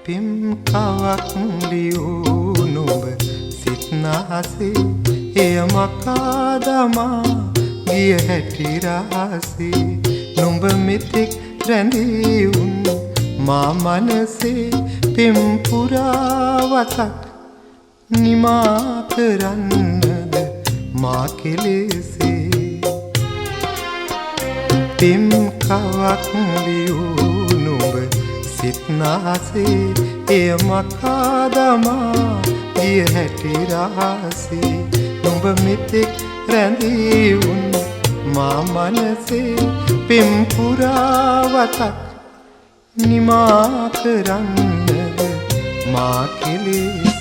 පිම් කවක් ලියූ නුඹ සිත්නාසේ එය මකා දමා ගිය හැටි රහසේ නුඹ මෙතෙක් රැඳී උන් මා මනසේ පිම් පුරාවතක් නිමා කරන්නද මා කෙලෙසේ පිම් කවක් ලියූ නුඹ සිත්නාසේ එය මකා දමා ගිය හැටි රහසේ නුඹ මෙතෙක් රැඳී උන් මා මනසේ පිම් පුරාවතක් නිමා කරන්නද මා කෙලෙසේ